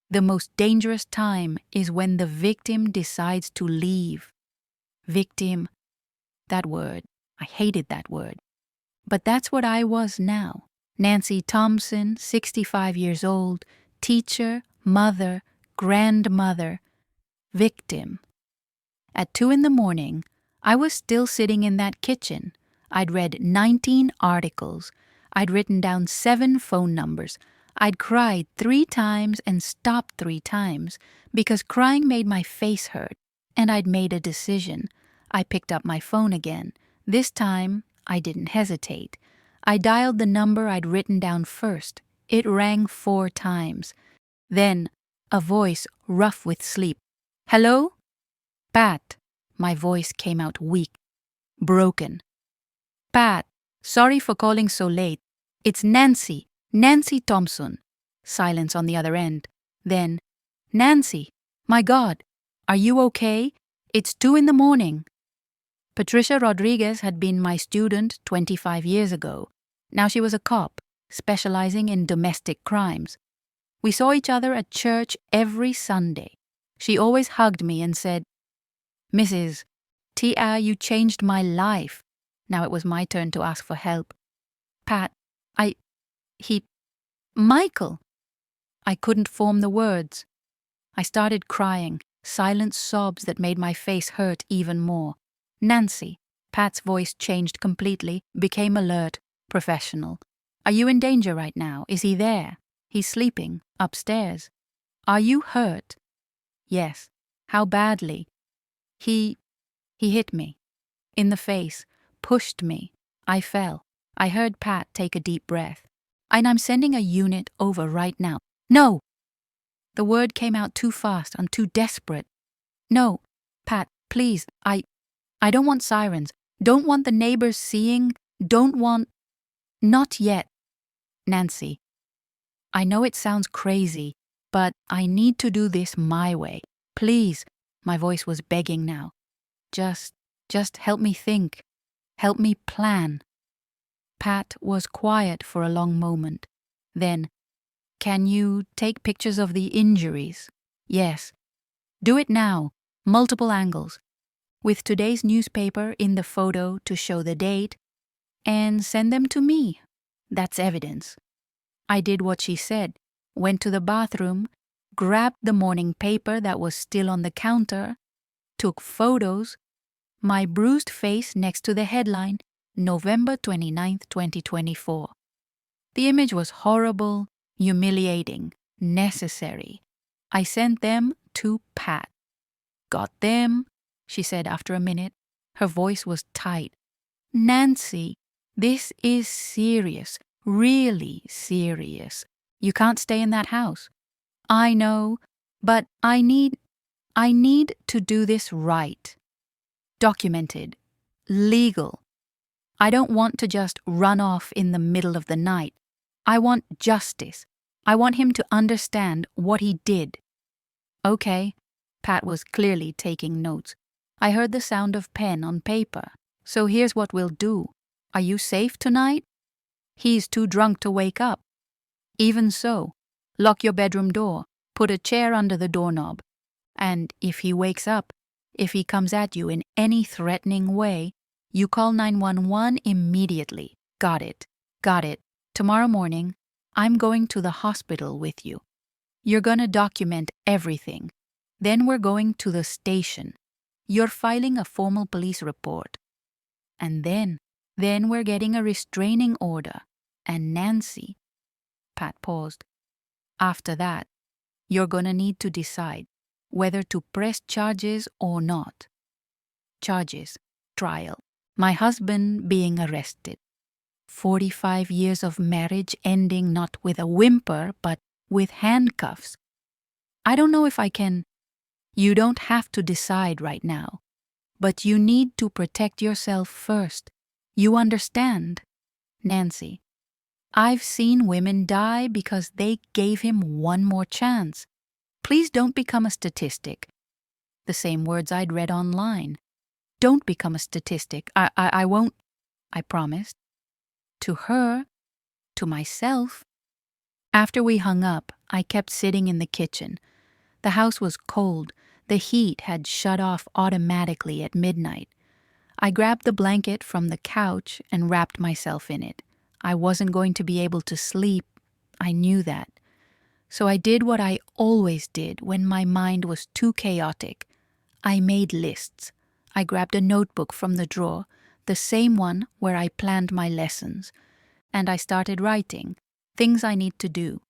The most dangerous time is when the victim decides to leave. Victim, that word. I hated that word. But that's what I was now. Nancy Thompson, 65 years old, teacher, mother, grandmother, victim. At 2 in the morning, I was still sitting in that kitchen. I'd read 19 articles. I'd written down 7 phone numbers. I'd cried 3 times and stopped 3 times because crying made my face hurt. And I'd made a decision. I picked up my phone again. This time, I didn't hesitate. I dialed the number I'd written down first. It rang 4 times. Then, a voice rough with sleep. "Hello?" "Pat." My voice came out weak, broken. "Pat, sorry for calling so late. It's Nancy Thompson." Silence on the other end. Then, "Nancy, my God, are you okay? It's 2 in the morning." Patricia Rodriguez had been my student 25 years ago. Now she was a cop, specializing in domestic crimes. We saw each other at church every Sunday. She always hugged me and said, "Mrs. Tia, you changed my life." Now it was my turn to ask for help. "Pat, Michael." I couldn't form the words. I started crying, silent sobs that made my face hurt even more. "Nancy." Pat's voice changed completely, became alert, professional. "Are you in danger right now? Is he there? He's sleeping, upstairs. Are you hurt?" "Yes." "How badly?" He hit me. In the face. Pushed me. I fell. I heard Pat take a deep breath. "And I'm sending a unit over right now." "No!" The word came out too fast. I'm too desperate. "No, Pat, please, I don't want sirens. Don't want the neighbors seeing. Don't want... Not yet." "Nancy, I know it sounds crazy, but I need to do this my way. Please." My voice was begging now. Just help me think. Help me plan." Pat was quiet for a long moment. Then, "Can you take pictures of the injuries?" "Yes." "Do it now. Multiple angles. With today's newspaper in the photo to show the date. And send them to me. That's evidence." I did what she said. Went to the bathroom. Grabbed the morning paper that was still on the counter. Took photos. My bruised face next to the headline, November 29th, 2024. The image was horrible, humiliating, necessary. I sent them to Pat. "Got them?" she said after a minute. Her voice was tight. "Nancy, this is serious, really serious. You can't stay in that house." "I know, but I need to do this right. Documented. Legal. I don't want to just run off in the middle of the night. I want justice. I want him to understand what he did." "Okay." Pat was clearly taking notes. I heard the sound of pen on paper. "So here's what we'll do. Are you safe tonight?" "He's too drunk to wake up." "Even so, lock your bedroom door. Put a chair under the doorknob. And if he wakes up, if he comes at you in any threatening way, you call 911 immediately. Got it. Got it. Tomorrow morning, I'm going to the hospital with you. You're gonna document everything. Then we're going to the station. You're filing a formal police report. And then we're getting a restraining order. And Nancy, Pat paused. After that, you're gonna need to decide whether to press charges or not. Charges, trial. My husband being arrested. 45 years of marriage ending not with a whimper, but with handcuffs. I don't know if I can. You don't have to decide right now. But you need to protect yourself first. You understand? Nancy, I've seen women die because they gave him one more chance. Please don't become a statistic. The same words I'd read online. Don't become a statistic. I won't, I promised. To her, to myself. After we hung up, I kept sitting in the kitchen. The house was cold. The heat had shut off automatically at midnight. I grabbed the blanket from the couch and wrapped myself in it. I wasn't going to be able to sleep. I knew that. So I did what I always did when my mind was too chaotic. I made lists. I grabbed a notebook from the drawer, the same one where I planned my lessons, and I started writing things I need to do.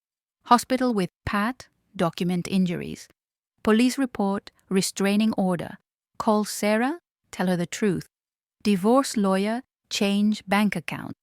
Hospital with Pat, document injuries. Police report, restraining order. Call Sarah, tell her the truth. Divorce lawyer, change bank account.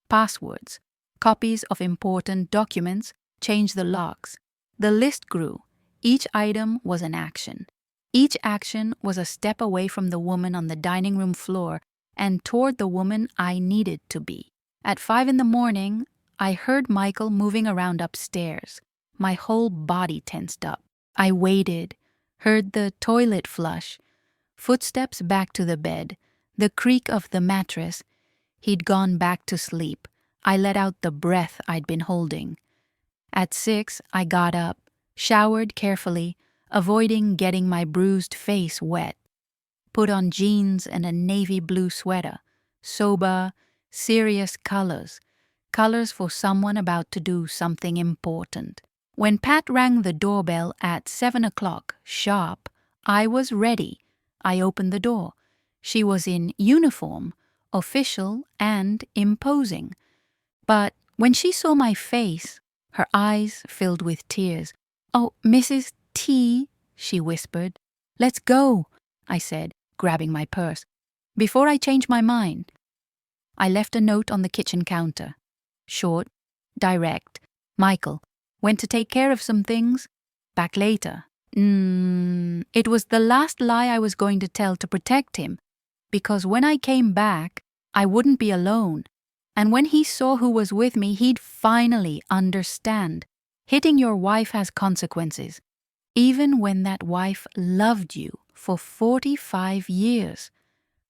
Passwords. Copies of important documents, change the locks. The list grew. Each item was an action. Each action was a step away from the woman on the dining room floor and toward the woman I needed to be. At 5 a.m, I heard Michael moving around upstairs. My whole body tensed up. I waited, heard the toilet flush, footsteps back to the bed, the creak of the mattress. He'd gone back to sleep. I let out the breath I'd been holding. At 6, I got up, showered carefully, avoiding getting my bruised face wet. Put on jeans and a navy blue sweater. Sober, serious colors. Colors for someone about to do something important. When Pat rang the doorbell at 7 o'clock sharp, I was ready. I opened the door. She was in uniform, official and imposing. But when she saw my face, her eyes filled with tears. "Oh, Mrs. T," she whispered. "Let's go," I said, grabbing my purse. "Before I change my mind." I left a note on the kitchen counter. Short, direct. Michael, went to take care of some things. Back later. It was the last lie I was going to tell to protect him, because when I came back, I wouldn't be alone. And when he saw who was with me, he'd finally understand. Hitting your wife has consequences, even when that wife loved you for 45 years.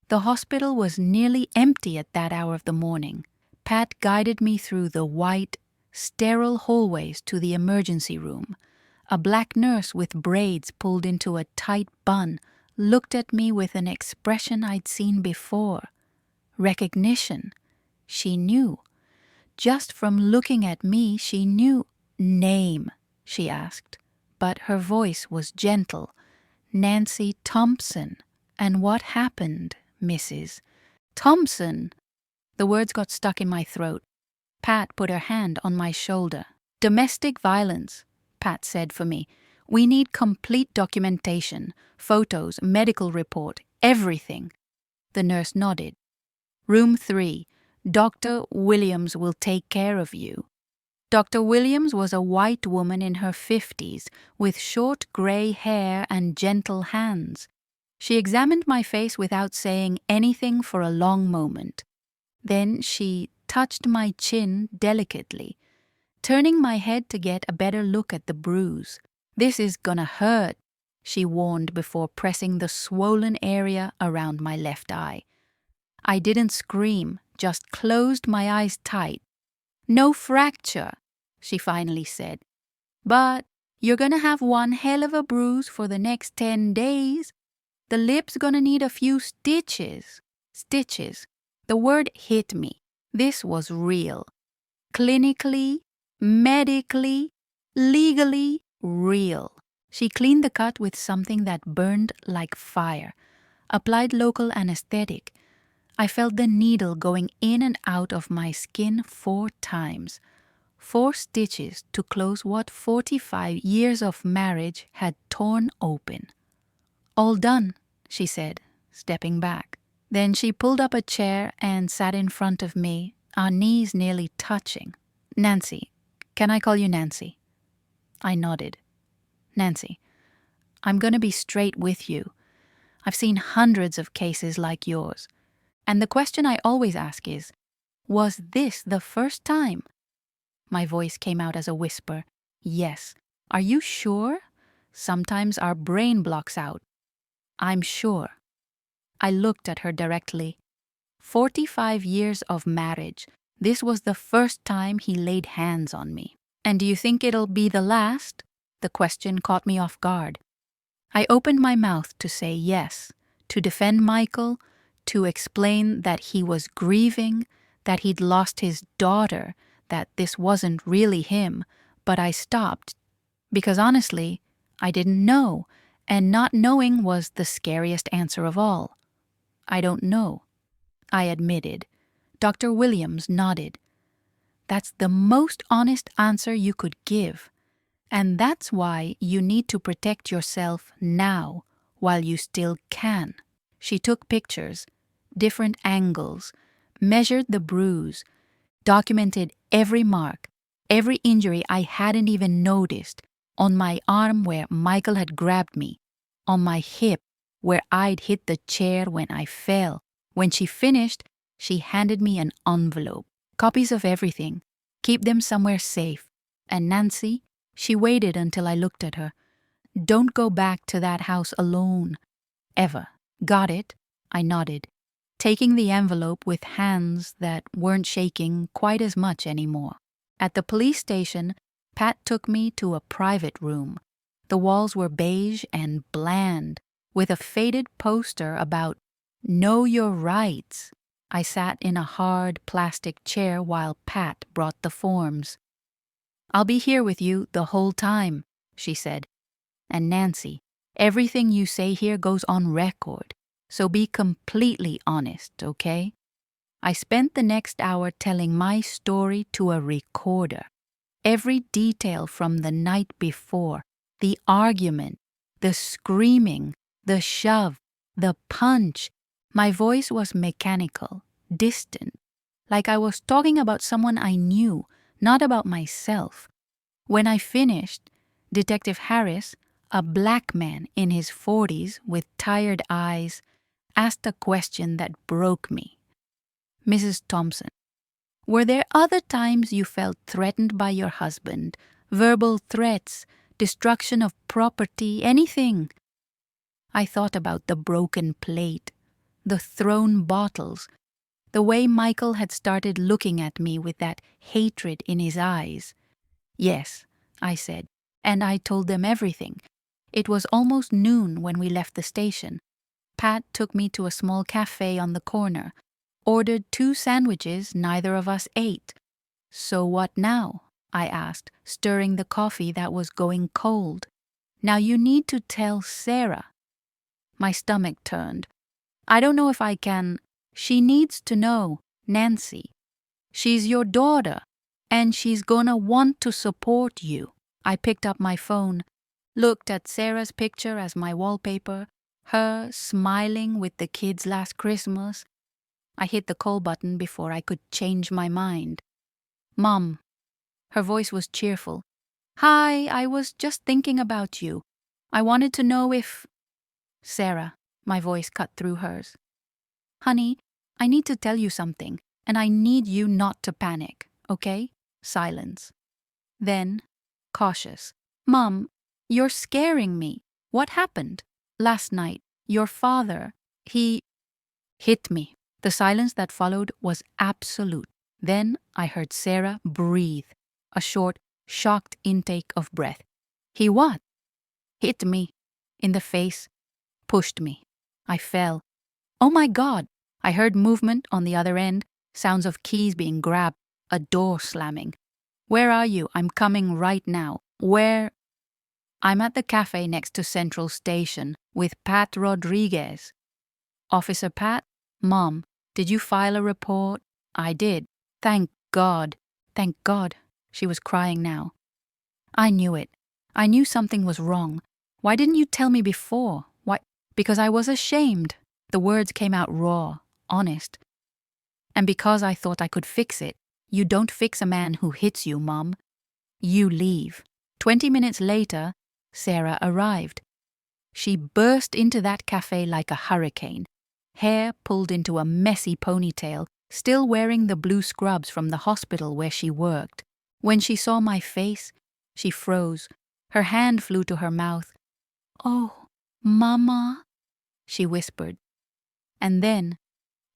The hospital was nearly empty at that hour of the morning. Pat guided me through the white, sterile hallways to the emergency room. A black nurse with braids pulled into a tight bun looked at me with an expression I'd seen before. Recognition. She knew. Just from looking at me, she knew. "Name," she asked, but her voice was gentle. "Nancy Thompson." "And what happened, Mrs. Thompson?" The words got stuck in my throat. Pat put her hand on my shoulder. "Domestic violence," Pat said for me. "We need complete documentation, photos, medical report, everything." The nurse nodded. "Room 3. Dr. Williams will take care of you." Dr. Williams was a white woman in her 50s with short gray hair and gentle hands. She examined my face without saying anything for a long moment. Then she touched my chin delicately, turning my head to get a better look at the bruise. "This is gonna hurt," she warned before pressing the swollen area around my left eye. I didn't scream, just closed my eyes tight. "No fracture," she finally said. "But you're gonna have one hell of a bruise for the next 10 days. The lip's gonna need a few stitches." Stitches. The word hit me. This was real. Clinically, medically, legally real. She cleaned the cut with something that burned like fire, applied local anesthetic. I felt the needle going in and out of my skin 4 times. 4 stitches to close what 45 years of marriage had torn open. All done, she said, stepping back. Then she pulled up a chair and sat in front of me, our knees nearly touching. Nancy, can I call you Nancy? I nodded. Nancy, I'm going to be straight with you. I've seen hundreds of cases like yours. And the question I always ask is, was this the first time? My voice came out as a whisper. Yes. Are you sure? Sometimes our brain blocks out. I'm sure. I looked at her directly. 45 years of marriage. This was the first time he laid hands on me. And do you think it'll be the last? The question caught me off guard. I opened my mouth to say yes, to defend Michael, to explain that he was grieving, that he'd lost his daughter, that this wasn't really him, but I stopped. Because honestly, I didn't know, and not knowing was the scariest answer of all. I don't know, I admitted. Dr. Williams nodded. That's the most honest answer you could give. And that's why you need to protect yourself now, while you still can. She took pictures, different angles, measured the bruise, documented every mark, every injury I hadn't even noticed, on my arm where Michael had grabbed me, on my hip where I'd hit the chair when I fell. When she finished, she handed me an envelope, copies of everything. Keep them somewhere safe. And Nancy, she waited until I looked at her. Don't go back to that house alone. Ever. Got it? I nodded, taking the envelope with hands that weren't shaking quite as much anymore. At the police station, Pat took me to a private room. The walls were beige and bland, with a faded poster about Know Your Rights. I sat in a hard plastic chair while Pat brought the forms. I'll be here with you the whole time, she said. And Nancy, everything you say here goes on record, so be completely honest, okay? I spent the next hour telling my story to a recorder. Every detail from the night before, the argument, the screaming, the shove, the punch. My voice was mechanical, distant, like I was talking about someone I knew, not about myself. When I finished, Detective Harris, a black man in his 40s with tired eyes, asked a question that broke me. Mrs. Thompson, were there other times you felt threatened by your husband? Verbal threats, destruction of property, anything? I thought about the broken plate, the thrown bottles, the way Michael had started looking at me with that hatred in his eyes. Yes, I said, and I told them everything. It was almost noon when we left the station. Pat took me to a small cafe on the corner, ordered 2 sandwiches neither of us ate. So what now? I asked, stirring the coffee that was going cold. Now you need to tell Sarah. My stomach turned. I don't know if I can. She needs to know, Nancy. She's your daughter, and she's gonna want to support you. I picked up my phone, looked at Sarah's picture as my wallpaper, her smiling with the kids last Christmas. I hit the call button before I could change my mind. Mom. Her voice was cheerful. Hi, I was just thinking about you. I wanted to know if... Sarah, my voice cut through hers. Honey, I need to tell you something, and I need you not to panic, okay? Silence. Then, cautious. Mom, you're scaring me. What happened? Last night, your father, he hit me. The silence that followed was absolute. Then I heard Sarah breathe, a short, shocked intake of breath. He what? Hit me. In the face. Pushed me. I fell. Oh my God! I heard movement on the other end, sounds of keys being grabbed, a door slamming. "Where are you? I'm coming right now." "Where?" "I'm at the cafe next to Central Station with Pat Rodriguez." "Officer Pat?" "Mom, did you file a report?" "I did." "Thank God." "Thank God." She was crying now. "I knew it. I knew something was wrong. Why didn't you tell me before? Why?" "Because I was ashamed." The words came out raw, honest. "And because I thought I could fix it." "You don't fix a man who hits you, Mom. You leave." 20 minutes later, Sarah arrived. She burst into that cafe like a hurricane, hair pulled into a messy ponytail, still wearing the blue scrubs from the hospital where she worked. When she saw my face, she froze. Her hand flew to her mouth. "Oh, Mama," she whispered. And then,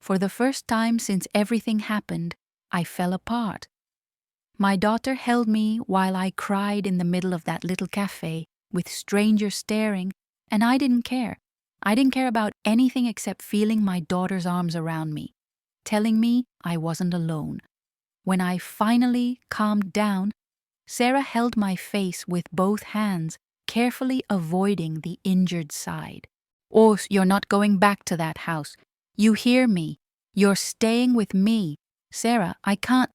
for the first time since everything happened, I fell apart. My daughter held me while I cried in the middle of that little cafe, with strangers staring, and I didn't care. I didn't care about anything except feeling my daughter's arms around me, telling me I wasn't alone. When I finally calmed down, Sarah held my face with both hands, carefully avoiding the injured side. "Oh, you're not going back to that house. You hear me. You're staying with me. Sarah, I can't."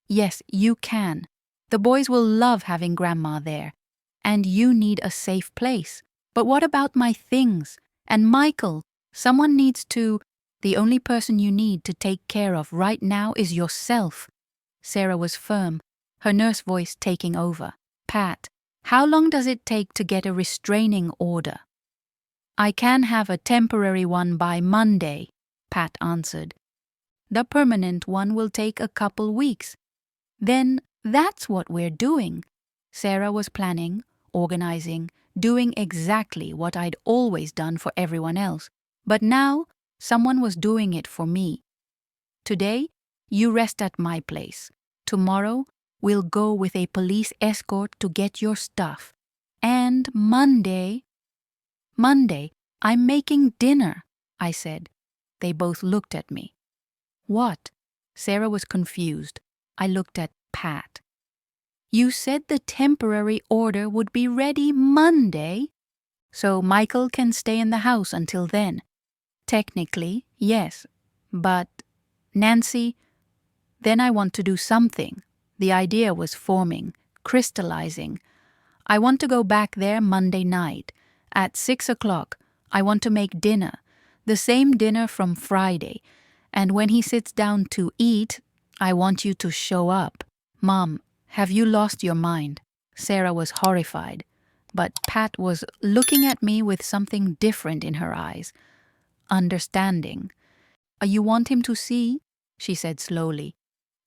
"Yes, you can. The boys will love having Grandma there. And you need a safe place. But what about my things? And Michael? Someone needs to..." "The only person you need to take care of right now is yourself." Sarah was firm, her nurse voice taking over. "Pat, how long does it take to get a restraining order?" "I can have a temporary one by Monday," Pat answered. "The permanent one will take a couple weeks." "Then that's what we're doing." Sarah was planning, organizing, doing exactly what I'd always done for everyone else. But now, someone was doing it for me. "Today, you rest at my place. Tomorrow, we'll go with a police escort to get your stuff. And Monday, I'm making dinner," I said. They both looked at me. "What?" Sarah was confused. I looked at Pat. "You said the temporary order would be ready Monday, so Michael can stay in the house until then." "Technically, yes, but..." "Nancy, then I want to do something." The idea was forming, crystallizing. "I want to go back there Monday night. At 6 o'clock, I want to make dinner. The same dinner from Friday. And when he sits down to eat, I want you to show up." "Mom, have you lost your mind?" Sarah was horrified, but Pat was looking at me with something different in her eyes. Understanding. "You want him to see?" she said slowly.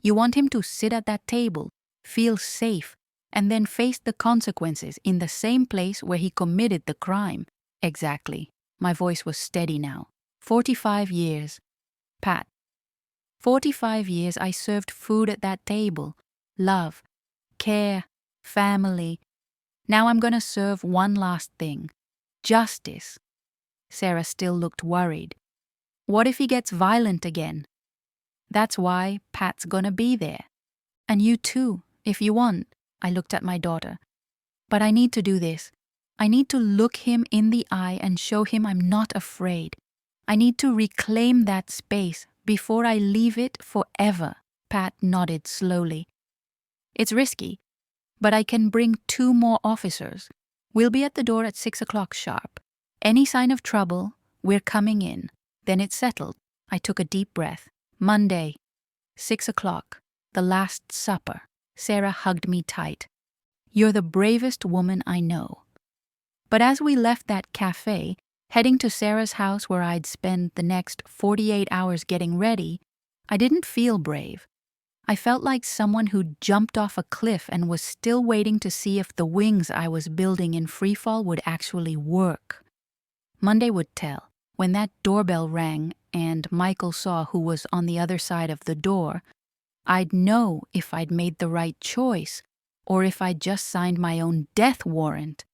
"You want him to sit at that table, feel safe, and then face the consequences in the same place where he committed the crime." "Exactly." My voice was steady now. 45 years. Pat. 45 years I served food at that table. Love, care, family. Now I'm gonna serve one last thing. Justice. Sarah still looked worried. "What if he gets violent again?" "That's why Pat's gonna be there. And you too, if you want." I looked at my daughter. "But I need to do this. I need to look him in the eye and show him I'm not afraid. I need to reclaim that space before I leave it forever." Pat nodded slowly. "It's risky, but I can bring 2 more officers. We'll be at the door at 6 o'clock sharp. Any sign of trouble, we're coming in." Then it's settled. I took a deep breath. Monday, 6 o'clock, the Last Supper. Sarah hugged me tight. "You're the bravest woman I know." But as we left that cafe, heading to Sarah's house where I'd spend the next 48 hours getting ready, I didn't feel brave. I felt like someone who'd jumped off a cliff and was still waiting to see if the wings I was building in freefall would actually work. Monday would tell. When that doorbell rang and Michael saw who was on the other side of the door, I'd know if I'd made the right choice or if I'd just signed my own death warrant.